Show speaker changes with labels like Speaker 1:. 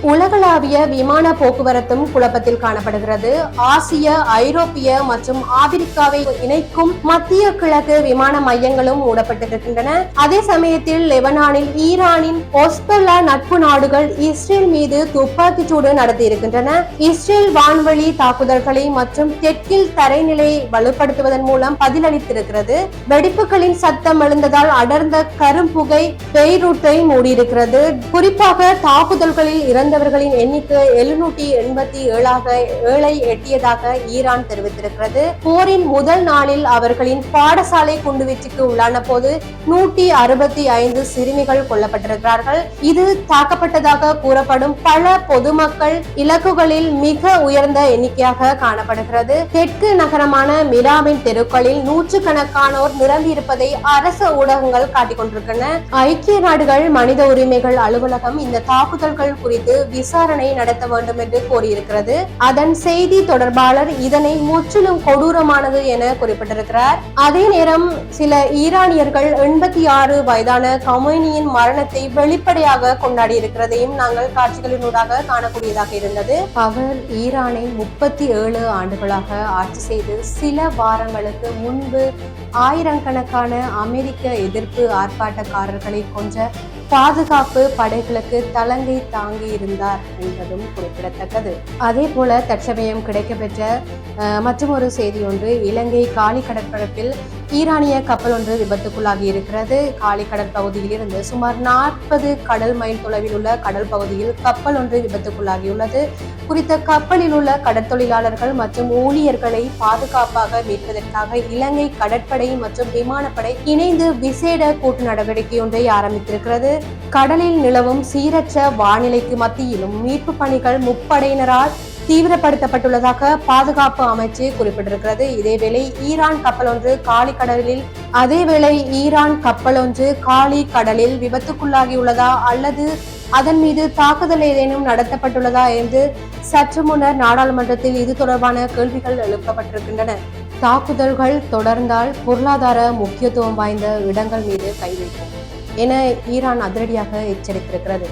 Speaker 1: உலகளாவிய விமான போக்குவரத்தும் குழப்பத்தில் காணப்படுகிறது. ஆசிய, ஐரோப்பிய மற்றும் ஆப்பிரிக்காவை இணைக்கும் மத்திய கிழக்கு விமான மையங்களும் மூடப்பட்டிருக்கின்றன. அதே சமயத்தில் லெபனானில் ஈரானின் ஹெஸ்போல்லா நட்பு நாடுகள் இஸ்ரேல் மீது துப்பாக்கிச்சூடு நடத்தியிருக்கின்றன. இஸ்ரேல் வான்வழி தாக்குதல்களை மற்றும் தெற்கில் தரைநிலையை வலுப்படுத்துவதன் மூலம் பதிலளித்திருக்கிறது. வெடிப்புகளின் சத்தம் எழுந்ததால் அடர்ந்த கரும்புகை பெய்ரூட்டை மூடியிருக்கிறது. குறிப்பாக தாக்குதல்களில் இறந்தவர்களின் எண்ணிக்கை 787 எட்டியதாக ஈரான் தெரிவித்திருக்கிறது. போரின் முதல் நாளில் அவர்களின் பாடசாலை குண்டுவீச்சுக்கு உள்ளான போது 165 சிறுமிகள் கொல்லப்பட்டிருக்கிறார்கள். இது தாக்கப்பட்டதாக கூறப்படும் பல பொதுமக்கள் இலக்குகளில் மிக உயர்ந்த எண்ணிக்கையாக காணப்படுகிறது. தெற்கு நகரமான மிராவின் தெருக்களில் நூற்றுக்கணக்கானோர் நிரம்பியிருப்பதை அரசு ஊடகங்கள் காட்டிக் கொண்டிருக்கின்றன. ஐக்கிய நாடுகள் மனித உரிமைகள் அலுவலகம் இந்த தாக்குதல்கள் குறித்து விசாரணை நடத்த வேண்டும் என்று கோரியிருக்கிறது. அதன் செய்தி தொடர்பாளர் இதனை முற்றிலும் கொடூரமானது என குறிப்பிட்டிருக்கிறார். அதே நேரம் சில ஈரானியர்கள் 86 வயதான கமோனியின் மரணத்தை வெளிப்படையாக கொண்டாடி இருக்கிறதையும் நாங்கள் காட்சிகளினூடாக காணக்கூடியதாக இருந்தது. அவர் ஈரானை 37 ஆண்டுகளாக ஆட்சி செய்து சில வாரங்களுக்கு முன்பு ஆயிரக்கணக்கான அமெரிக்க எதிர்ப்பு ஆர்ப்பாட்டக்காரர்களை கொன்ற பாதுகாப்பு படைகளுக்கு தலங்கை தாங்கி இருந்தார் என்பதும் குறிப்பிடத்தக்கது. அதே போல தற்சமயம் கிடைக்கப்பெற்ற மற்றொரு செய்தி ஒன்று, இலங்கை காலி கடற்பரப்பில் ஈரானிய கப்பல் ஒன்று விபத்துக்குள்ளாகி இருக்கிறது. காலி கடற்பகுதியில் இருந்து சுமார் 40 கடல் மைல் தொலைவில் உள்ள கடல் பகுதியில் கப்பல் ஒன்று விபத்துக்குள்ளாகியுள்ளது. குறித்த கப்பலில் உள்ள கடற்தொழிலாளர்கள் மற்றும் ஊழியர்களை பாதுகாப்பாக மீட்பதற்காக இலங்கை கடற்படை மற்றும் விமானப்படை இணைந்து விசேட கூட்டு நடவடிக்கை ஒன்றை ஆரம்பித்திருக்கிறது. கடலில் நிலவும் சீரற்ற வானிலைக்கு மத்தியிலும் மீட்பு பணிகள் முப்படையினரால் தீவிரப்படுத்தப்பட்டுள்ளதாக பாதுகாப்பு அமைச்சு குறிப்பிட்டிருக்கிறது. இதேவேளை ஈரான் கப்பல் ஒன்று காலி கடலில் விபத்துக்குள்ளாகியுள்ளதா அல்லது அதன் மீது தாக்குதல் ஏதேனும் நடத்தப்பட்டுள்ளதா என்று சற்று முன்னர் நாடாளுமன்றத்தில் இது தொடர்பான கேள்விகள் எழுப்பப்பட்டிருக்கின்றன. தாக்குதல்கள் தொடர்ந்தால் பொருளாதார முக்கியத்துவம் வாய்ந்த இடங்கள் மீது கை வைக்கும் என ஈரான் அதிரடியாக எச்சரித்திருக்கிறது.